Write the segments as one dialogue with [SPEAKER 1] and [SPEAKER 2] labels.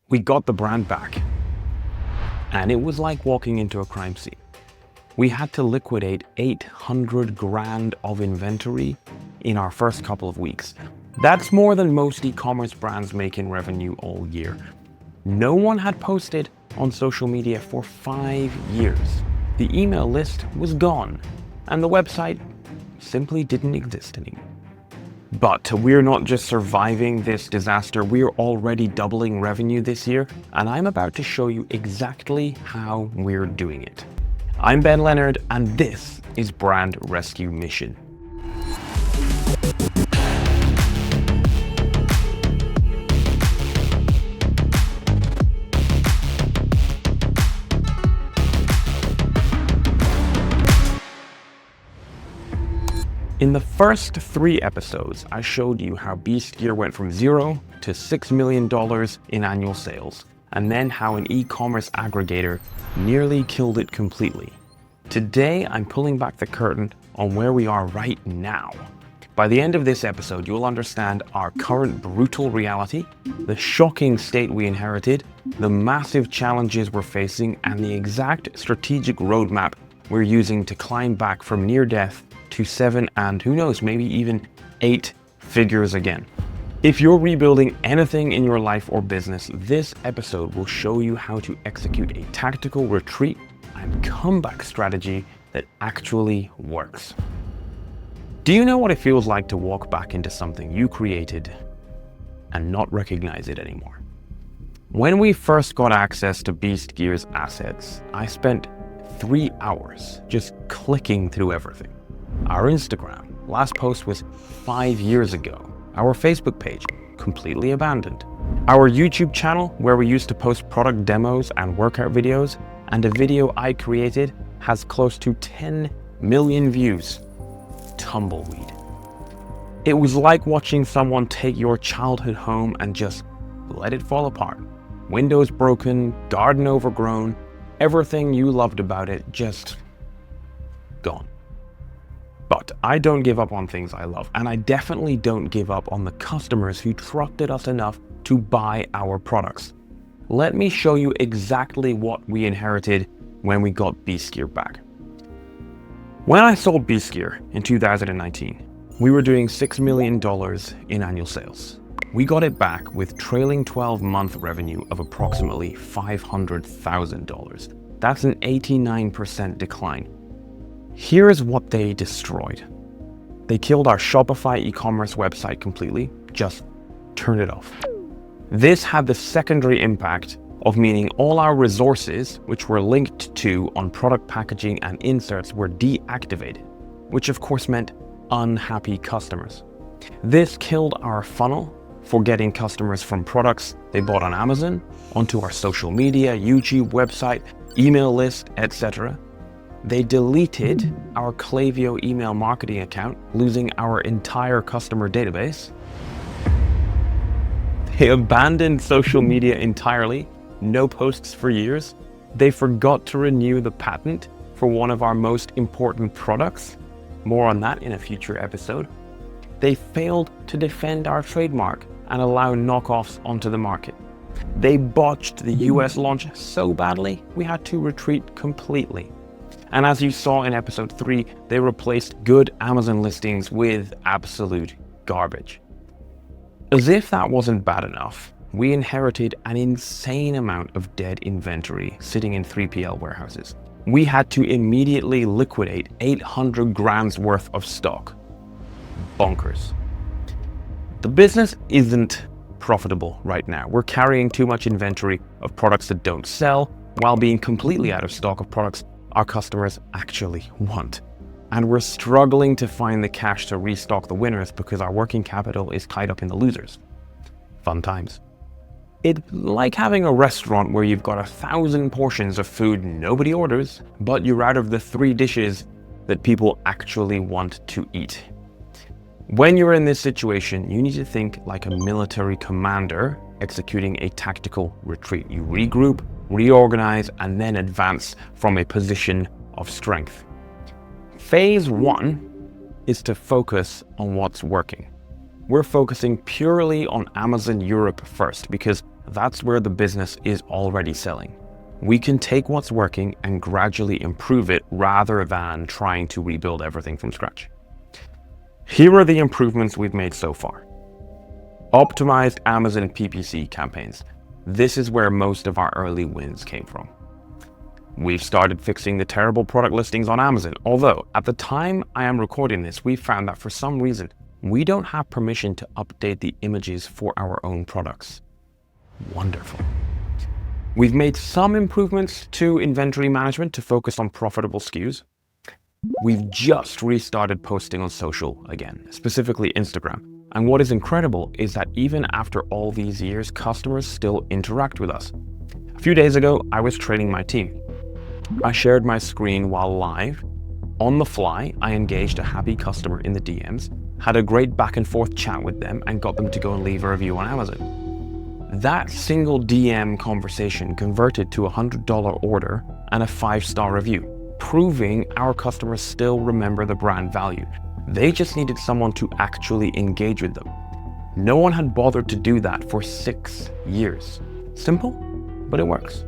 [SPEAKER 1] We got the brand back, and it was like walking into a crime scene. We had to liquidate 800 grand of inventory in our first couple of weeks. That's more than most e-commerce brands make in revenue all year. No one had posted on social media for 5 years. The email list was gone, and the website simply didn't exist anymore. But we're not just surviving this disaster, we're already doubling revenue this year, and I'm about to show you exactly how we're doing it. I'm Leonard, and this is Brand Rescue Mission. In the first 3 episodes, I showed you how Beast Gear went from 0 to $6 million in annual sales, and then how an e-commerce aggregator nearly killed it completely. Today, I'm pulling back the curtain on where we are right now. By the end of this episode, you'll understand our current brutal reality, the shocking state we inherited, the massive challenges we're facing, and the exact strategic roadmap we're using to climb back from near death to 7 and who knows, maybe even 8 figures again. If you're rebuilding anything in your life or business, this episode will show you how to execute a tactical retreat and comeback strategy that actually works. Do you know what it feels like to walk back into something you created and not recognize it anymore? When we first got access to Beast Gear's assets, I spent 3 hours just clicking through everything. Our Instagram, last post was 5 years ago. Our Facebook page, completely abandoned. Our YouTube channel, where we used to post product demos and workout videos, and a video I created, has close to 10 million views. Tumbleweed. It was like watching someone take your childhood home and just let it fall apart. Windows broken, garden overgrown, everything you loved about it just gone. But I don't give up on things I love, and I definitely don't give up on the customers who trusted us enough to buy our products. Let me show you exactly what we inherited when we got Beast Gear back. When I sold Beast Gear in 2019, we were doing $6 million in annual sales. We got it back with trailing 12-month revenue of approximately $500,000. That's an 89% decline. Here's what they destroyed. They killed our Shopify e-commerce website completely, just turned it off. This had the secondary impact of meaning all our resources, which were linked to on product packaging and inserts, were deactivated, which of course meant unhappy customers. This killed our funnel for getting customers from products they bought on Amazon onto our social media, YouTube, website, email list, etc. They deleted our Klaviyo email marketing account, losing our entire customer database. They abandoned social media entirely, no posts for years. They forgot to renew the patent for one of our most important products. More on that in a future episode. They failed to defend our trademark and allow knockoffs onto the market. They botched the US launch so badly, we had to retreat completely. And as you saw in episode 3, they replaced good Amazon listings with absolute garbage. As if that wasn't bad enough, we inherited an insane amount of dead inventory sitting in 3PL warehouses. We had to immediately liquidate 800 grand's worth of stock. Bonkers. The business isn't profitable right now. We're carrying too much inventory of products that don't sell, while being completely out of stock of products our customers actually want. And we're struggling to find the cash to restock the winners because our working capital is tied up in the losers. Fun times. It's like having a restaurant where you've got 1,000 portions of food nobody orders, but you're out of the 3 dishes that people actually want to eat. When you're in this situation, you need to think like a military commander executing a tactical retreat. You regroup, reorganize, and then advance from a position of strength. Phase 1 is to focus on what's working. We're focusing purely on Amazon Europe first because that's where the business is already selling. We can take what's working and gradually improve it rather than trying to rebuild everything from scratch. Here are the improvements we've made so far. Optimized Amazon PPC campaigns. This is where most of our early wins came from. We've started fixing the terrible product listings on Amazon, although at the time I am recording this, we found that for some reason, we don't have permission to update the images for our own products. Wonderful. We've made some improvements to inventory management to focus on profitable SKUs. We've just restarted posting on social again, specifically Instagram. And what is incredible is that even after all these years, customers still interact with us. A few days ago, I was training my team. I shared my screen while live. On the fly, I engaged a happy customer in the DMs, had a great back and forth chat with them, and got them to go and leave a review on Amazon. That single DM conversation converted to a $100 order and a 5-star review, proving our customers still remember the brand value. They just needed someone to actually engage with them. No one had bothered to do that for 6 years. Simple, but it works.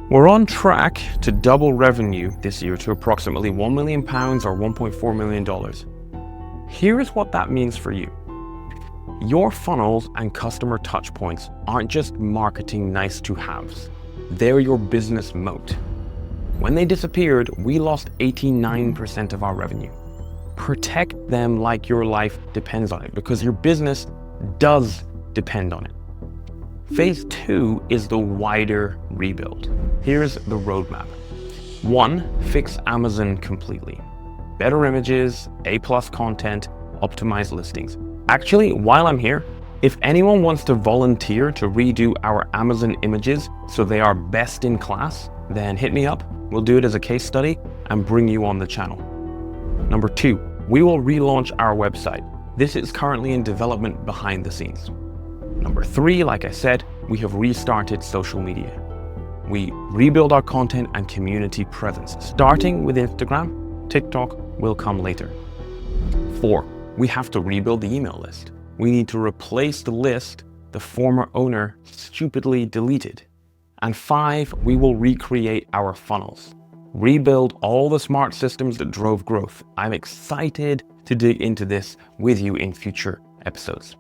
[SPEAKER 1] We're on track to double revenue this year to approximately £1 million or $1.4 million. Here's what that means for you. Your funnels and customer touchpoints aren't just marketing nice to haves. They're your business moat. When they disappeared, we lost 89% of our revenue. Protect them like your life depends on it, because your business does depend on it. Phase 2 is the wider rebuild. Here's the roadmap. 1, fix Amazon completely. Better images, A+ content, optimized listings. Actually, while I'm here, if anyone wants to volunteer to redo our Amazon images so they are best in class, then hit me up. We'll do it as a case study and bring you on the channel. Number 2, we will relaunch our website. This is currently in development behind the scenes. Number 3, like I said, we have restarted social media. We rebuild our content and community presence, starting with Instagram. TikTok will come later. 4, we have to rebuild the email list. We need to replace the list the former owner stupidly deleted. And 5, we will recreate our funnels. Rebuild all the smart systems that drove growth. I'm excited to dig into this with you in future episodes.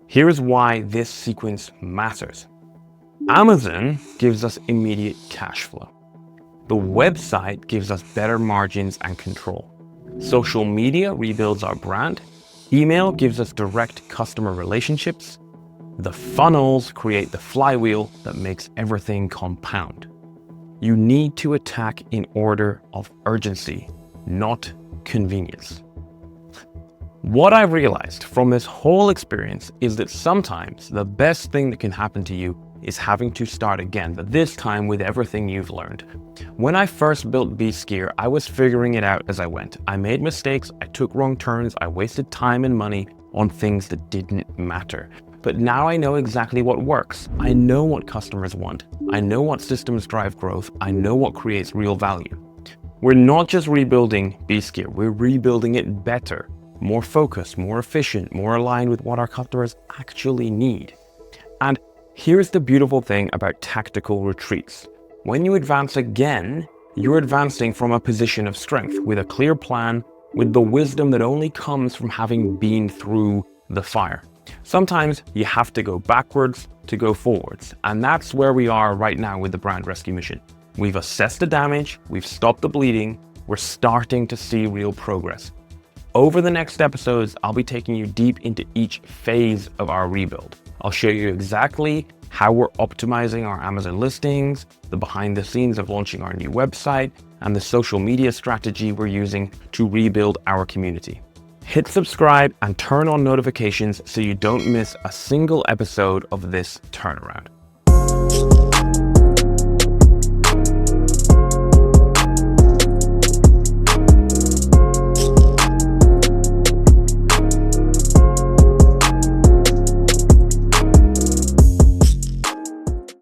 [SPEAKER 1] Here's why this sequence matters. Amazon gives us immediate cash flow. The website gives us better margins and control. Social media rebuilds our brand. Email gives us direct customer relationships. The funnels create the flywheel that makes everything compound. You need to attack in order of urgency, not convenience. What I've realized from this whole experience is that sometimes the best thing that can happen to you is having to start again, but this time with everything you've learned. When I first built BeastGear, I was figuring it out as I went. I made mistakes, I took wrong turns, I wasted time and money on things that didn't matter. But now I know exactly what works. I know what customers want. I know what systems drive growth. I know what creates real value. We're not just rebuilding BeastGear, we're rebuilding it better, more focused, more efficient, more aligned with what our customers actually need. And here's the beautiful thing about tactical retreats. When you advance again, you're advancing from a position of strength with a clear plan, with the wisdom that only comes from having been through the fire. Sometimes you have to go backwards to go forwards. And that's where we are right now with the brand rescue mission. We've assessed the damage, we've stopped the bleeding, we're starting to see real progress. Over the next episodes, I'll be taking you deep into each phase of our rebuild. I'll show you exactly how we're optimizing our Amazon listings, the behind the scenes of launching our new website, and the social media strategy we're using to rebuild our community. Hit subscribe and turn on notifications so you don't miss a single episode of this turnaround.